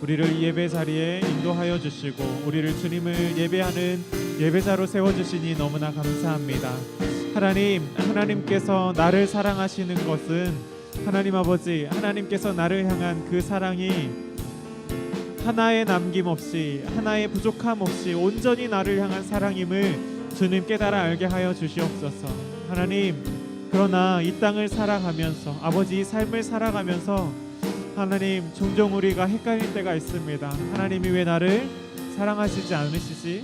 A: 우리를 이 예배 자리에 인도하여 주시고 우리를 주님을 예배하는 예배자로 세워주시니 너무나 감사합니다. 하나님께서 나를 사랑하시는 것은 하나님 아버지, 하나님께서 나를 향한 그 사랑이 하나의 남김없이, 하나의 부족함 없이 온전히 나를 향한 사랑임을 주님 깨달아 알게 하여 주시옵소서. 하나님, 그러나 이 땅을 살아가면서, 아버지 이 삶을 살아가면서 하나님, 종종 우리가 헷갈릴 때가 있습니다. 하나님이 왜 나를 사랑하시지 않으시지?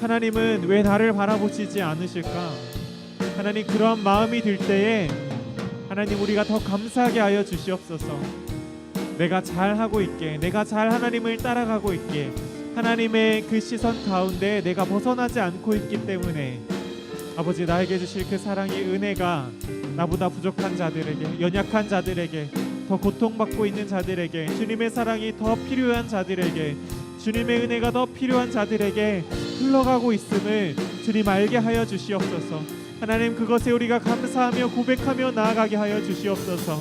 A: 하나님은 왜 나를 바라보시지 않으실까? 하나님, 그러한 마음이 들 때에 하나님, 우리가 더 감사하게 하여 주시옵소서. 내가 잘하고 있게, 내가 잘 하나님을 따라가고 있게, 하나님의 그 시선 가운데 내가 벗어나지 않고 있기 때문에 아버지, 나에게 주실 그 사랑의 은혜가 나보다 부족한 자들에게, 연약한 자들에게, 더 고통받고 있는 자들에게, 주님의 사랑이 더 필요한 자들에게, 주님의 은혜가 더 필요한 자들에게 흘러가고 있음을 주님 알게 하여 주시옵소서. 하나님, 그것에 우리가 감사하며 고백하며 나아가게 하여 주시옵소서.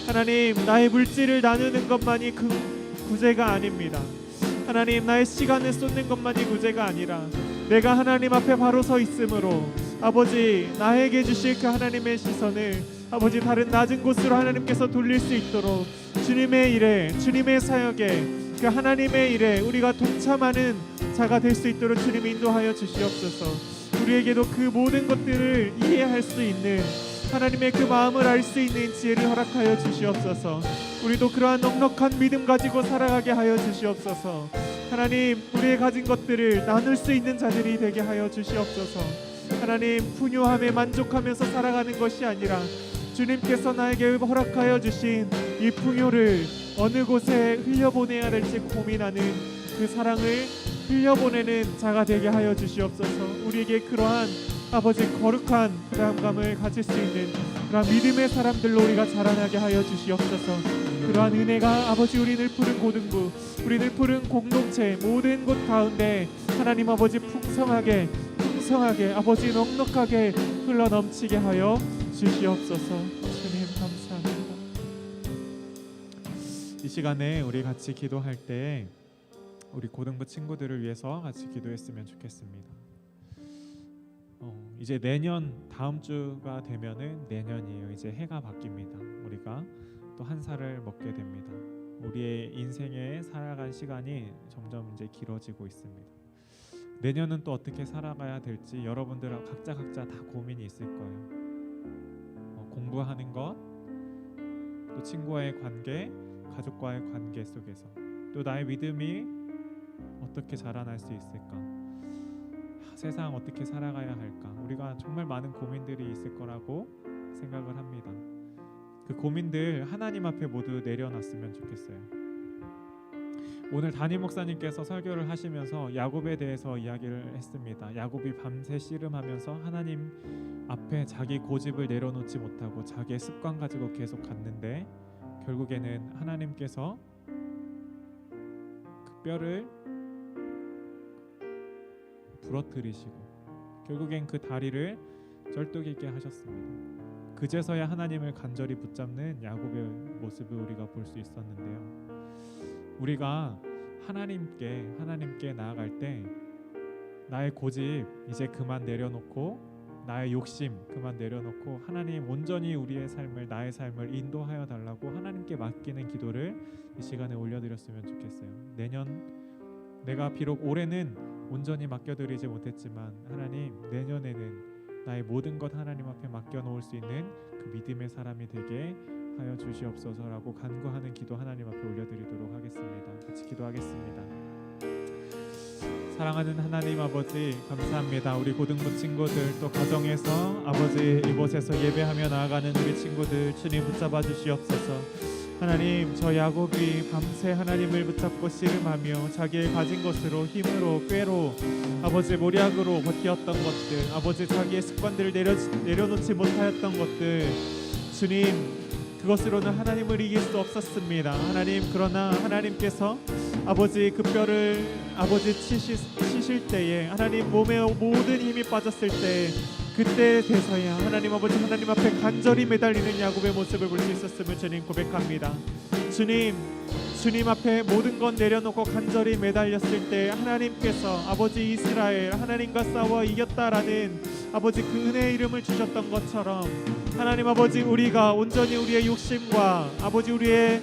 A: 하나님, 나의 물질을 나누는 것만이 그 구제가 아닙니다. 하나님, 나의 시간을 쏟는 것만이 구제가 아니라 내가 하나님 앞에 바로 서 있으므로 아버지, 나에게 주실 그 하나님의 시선을 아버지 다른 낮은 곳으로 하나님께서 돌릴 수 있도록 주님의 일에, 주님의 사역에, 그 하나님의 일에 우리가 동참하는 자가 될 수 있도록 주님 인도하여 주시옵소서. 우리에게도 그 모든 것들을 이해할 수 있는 하나님의 그 마음을 알 수 있는 지혜를 허락하여 주시옵소서. 우리도 그러한 넉넉한 믿음 가지고 살아가게 하여 주시옵소서. 하나님, 우리의 가진 것들을 나눌 수 있는 자들이 되게 하여 주시옵소서. 하나님, 풍요함에 만족하면서 살아가는 것이 아니라 주님께서 나에게 허락하여 주신 이 풍요를 어느 곳에 흘려보내야 될지 고민하는 그 사랑을 흘려보내는 자가 되게 하여 주시옵소서. 우리에게 그러한 아버지 거룩한 부담감을 가질 수 있는 그러한 믿음의 사람들로 우리가 자라나게 하여 주시옵소서. 그러한 은혜가 아버지 우리를 푸른 고등부, 우리를 푸른 공동체 모든 곳 가운데 하나님 아버지 풍성하게 아버지 넉넉하게 흘러넘치게 하여 주시옵소서. 주님 감사합니다. 이 시간에 우리 같이 기도할 때 우리 고등부 친구들을 위해서 같이 기도했으면 좋겠습니다. 이제 내년 다음 주가 되면은 내년이에요. 이제 해가 바뀝니다. 우리가 또 한 살을 먹게 됩니다. 우리의 인생에 살아간 시간이 점점 이제 길어지고 있습니다. 내년은 또 어떻게 살아가야 될지 여러분들 각자 다 고민이 있을 거예요. 공부하는 것, 또 친구와의 관계, 가족과의 관계 속에서 또 나의 믿음이 어떻게 자라날 수 있을까? 세상 어떻게 살아가야 할까? 우리가 정말 많은 고민들이 있을 거라고 생각을 합니다. 그 고민들 하나님 앞에 모두 내려놨으면 좋겠어요. 오늘 담임 목사님께서 설교를 하시면서 야곱에 대해서 이야기를 했습니다. 야곱이 밤새 씨름하면서 하나님 앞에 자기 고집을 내려놓지 못하고 자기의 습관 가지고 계속 갔는데 결국에는 하나님께서 그 뼈를 부러뜨리시고 결국엔 그 다리를 쩔뚝이게 하셨습니다. 그제서야 하나님을 간절히 붙잡는 야곱의 모습을 우리가 볼 수 있었는데요. 우리가 하나님께 나아갈 때 나의 고집 이제 그만 내려놓고 나의 욕심 그만 내려놓고 하나님 온전히 우리의 삶을 나의 삶을 인도하여 달라고 하나님께 맡기는 기도를 이 시간에 올려드렸으면 좋겠어요. 내가 비록 올해는 온전히 맡겨드리지 못했지만 하나님 내년에는 나의 모든 것 하나님 앞에 맡겨놓을 수 있는 그 믿음의 사람이 되게 하여 주시옵소서라고 간구하는 기도 하나님 앞에 올려드리도록 하겠습니다. 같이 기도하겠습니다. 사랑하는 하나님 아버지 감사합니다. 우리 고등부 친구들 또 가정에서 아버지 이곳에서 예배하며 나아가는 우리 친구들 주님 붙잡아 주시옵소서. 하나님 저 야곱이 밤새 하나님을 붙잡고 씨름하며 자기의 가진 것으로 힘으로 꾀로 아버지 모략으로 버티었던 것들 아버지 자기의 습관들을 내려놓지 못하였던 것들 주님 그것으로는 하나님을 이길 수 없었습니다. 하나님 그러나 하나님께서 아버지 그 뼈를 아버지 치실 때에 하나님 몸에 모든 힘이 빠졌을 때 그때 돼서야 하나님 아버지 하나님 앞에 간절히 매달리는 야곱의 모습을 볼 수 있었음을 주님 고백합니다. 주님 앞에 모든 건 내려놓고 간절히 매달렸을 때 하나님께서 아버지 이스라엘 하나님과 싸워 이겼다라는 아버지 그 은혜의 이름을 주셨던 것처럼 하나님 아버지 우리가 온전히 우리의 욕심과 아버지 우리의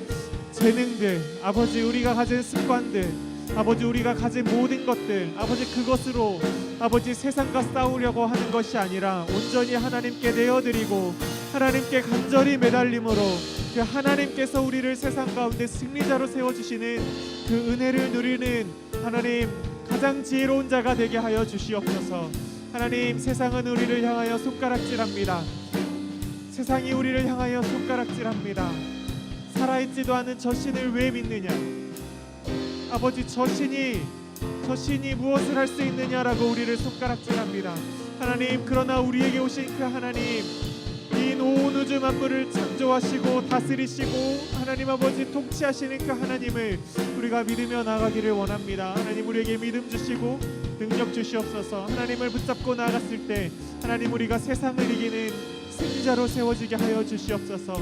A: 재능들 아버지 우리가 가진 습관들 아버지 우리가 가진 모든 것들 아버지 그것으로 아버지 세상과 싸우려고 하는 것이 아니라 온전히 하나님께 내어드리고 하나님께 간절히 매달림으로 그 하나님께서 우리를 세상 가운데 승리자로 세워주시는 그 은혜를 누리는 하나님 가장 지혜로운 자가 되게 하여 주시옵소서. 하나님 세상은 우리를 향하여 손가락질합니다. 세상이 우리를 향하여 손가락질합니다. 살아있지도 않은 저 신을 왜 믿느냐 아버지 저 신이 무엇을 할 수 있느냐라고 우리를 손가락질합니다. 하나님 그러나 우리에게 오신 그 하나님 이 온 우주 만물을 창조하시고 다스리시고 하나님 아버지 통치하시는 그 하나님을 우리가 믿으며 나가기를 원합니다. 하나님 우리에게 믿음 주시고 능력 주시옵소서. 하나님을 붙잡고 나아갔을 때 하나님 우리가 세상을 이기는 승자로 세워지게 하여 주시옵소서.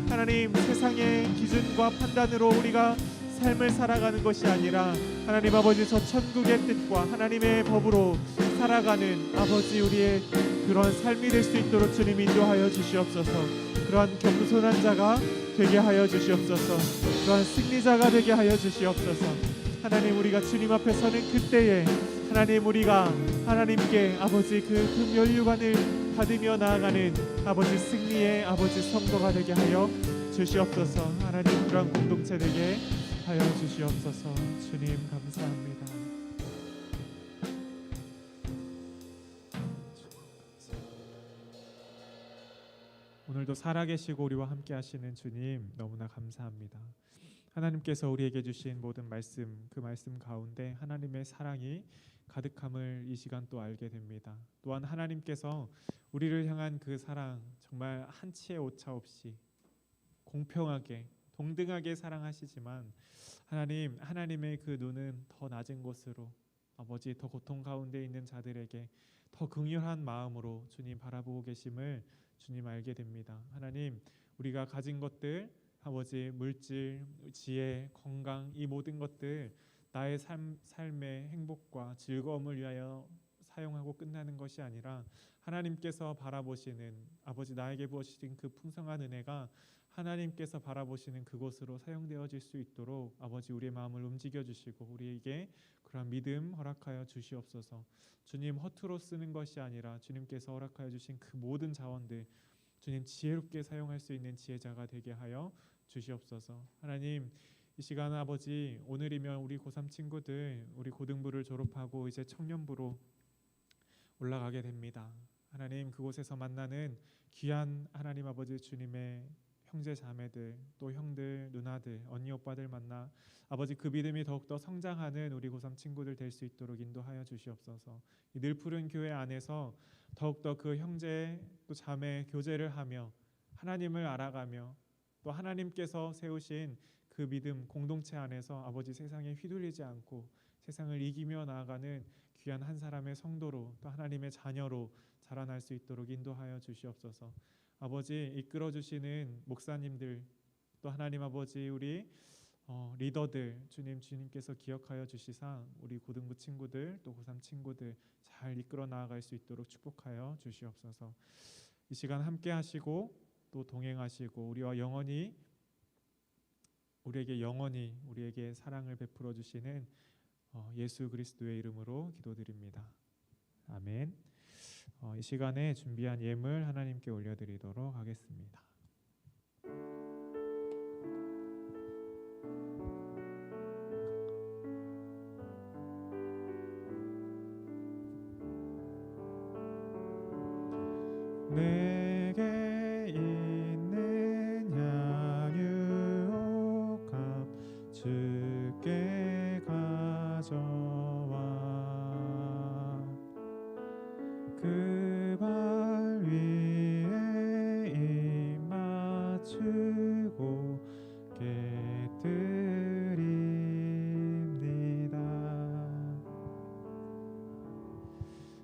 A: 하나님 세상의 기준과 판단으로 우리가 삶을 살아가는 것이 아니라 하나님 아버지 저 천국의 뜻과 하나님의 법으로 살아가는 아버지 우리의 그런 삶이 될 수 있도록 주님 인도하여 주시옵소서. 그러한 겸손한 자가 되게 하여 주시옵소서. 그러한 승리자가 되게 하여 주시옵소서. 하나님 우리가 주님 앞에 서는 그때에 하나님 우리가 하나님께 아버지 그 금연류관을 받으며 나아가는 아버지 승리의 아버지 성도가 되게 하여 주시옵소서. 하나님 그러한 공동체 되게 하여 주시옵소서. 주님 감사합니다. 오늘도 살아계시고 우리와 함께 하시는 주님 너무나 감사합니다. 하나님께서 우리에게 주신 모든 말씀 그 말씀 가운데 하나님의 사랑이 가득함을 이 시간 또 알게 됩니다. 또한 하나님께서 우리를 향한 그 사랑 정말 한치의 오차 없이 공평하게 동등하게 사랑하시지만 하나님의 그 눈은 더 낮은 곳으로 아버지 더 고통 가운데 있는 자들에게 더 긍휼한 마음으로 주님 바라보고 계심을 주님 알게 됩니다. 하나님 우리가 가진 것들 아버지 물질, 지혜, 건강 이 모든 것들 나의 삶의 행복과 즐거움을 위하여 사용하고 끝나는 것이 아니라 하나님께서 바라보시는 아버지 나에게 부어주신 그 풍성한 은혜가 하나님께서 바라보시는 그곳으로 사용되어질 수 있도록 아버지 우리의 마음을 움직여 주시고 우리에게 그러한 믿음 허락하여 주시옵소서. 주님 허투루 쓰는 것이 아니라 주님께서 허락하여 주신 그 모든 자원들 주님 지혜롭게 사용할 수 있는 지혜자가 되게 하여 주시옵소서. 하나님 이 시간 아버지 오늘이면 우리 고3 친구들 우리 고등부를 졸업하고 이제 청년부로 올라가게 됩니다. 하나님 그곳에서 만나는 귀한 하나님 아버지 주님의 형제 자매들 또 형들 누나들 언니 오빠들 만나 아버지 그 믿음이 더욱더 성장하는 우리 고3 친구들 될 수 있도록 인도하여 주시옵소서. 이 늘푸른 교회 안에서 더욱더 그 형제 또 자매 교제를 하며 하나님을 알아가며 또 하나님께서 세우신 그 믿음 공동체 안에서 아버지 세상에 휘둘리지 않고 세상을 이기며 나아가는 귀한 한 사람의 성도로 또 하나님의 자녀로 자라날 수 있도록 인도하여 주시옵소서. 아버지 이끌어 주시는 목사님들 또 하나님 아버지 우리 리더들 주님께서 기억하여 주시사 우리 고등부 친구들 또 고3 친구들 잘 이끌어 나아갈 수 있도록 축복하여 주시옵소서. 이 시간 함께 하시고 또 동행하시고 우리에게 사랑을 베풀어 주시는 예수 그리스도의 이름으로 기도드립니다. 아멘. 이 시간에 준비한 예물 하나님께 올려드리도록 하겠습니다. 내게 있는 향유옥합 주께 가져와 그 발 위에 입 맞추고 깨뜨립니다.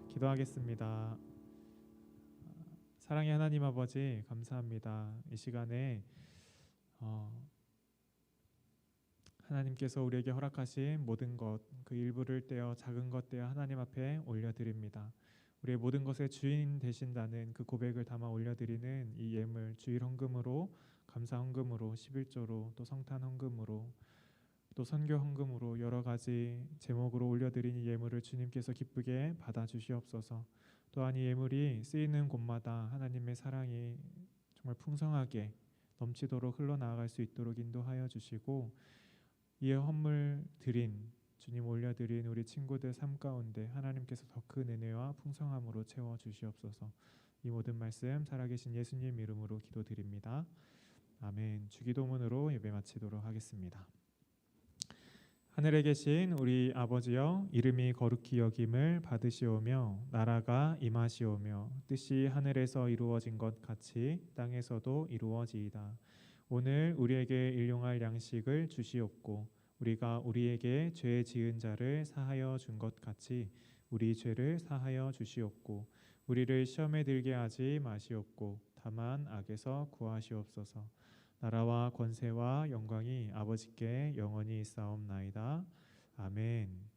A: 기도하겠습니다. 사랑의 하나님 아버지 감사합니다. 이 시간에 하나님께서 우리에게 허락하신 모든 것 그 일부를 떼어 작은 것 떼어 하나님 앞에 올려드립니다. 우리의 모든 것의 주인 되신다는 그 고백을 담아 올려드리는 이 예물 주일 헌금으로 감사 헌금으로 11조로 또 성탄 헌금으로 또 선교 헌금으로 여러 가지 제목으로 올려드린 이 예물을 주님께서 기쁘게 받아주시옵소서. 또한 이 예물이 쓰이는 곳마다 하나님의 사랑이 정말 풍성하게 넘치도록 흘러나아갈 수 있도록 인도하여 주시고 이에 헌물 드린 주님 올려드린 우리 친구들 삶 가운데 하나님께서 더 큰 은혜와 풍성함으로 채워 주시옵소서. 이 모든 말씀 살아계신 예수님 이름으로 기도드립니다. 아멘. 주기도문으로 예배 마치도록 하겠습니다. 하늘에 계신 우리 아버지여 이름이 거룩히 여김을 받으시오며 나라가 임하시오며 뜻이 하늘에서 이루어진 것 같이 땅에서도 이루어지이다. 오늘 우리에게 일용할 양식을 주시옵고 우리가 우리에게 죄 지은 자를 사하여 준 것 같이 우리 죄를 사하여 주시옵고 우리를 시험에 들게 하지 마시옵고 다만 악에서 구하시옵소서. 나라와 권세와 영광이 아버지께 영원히 있사옵나이다. 아멘.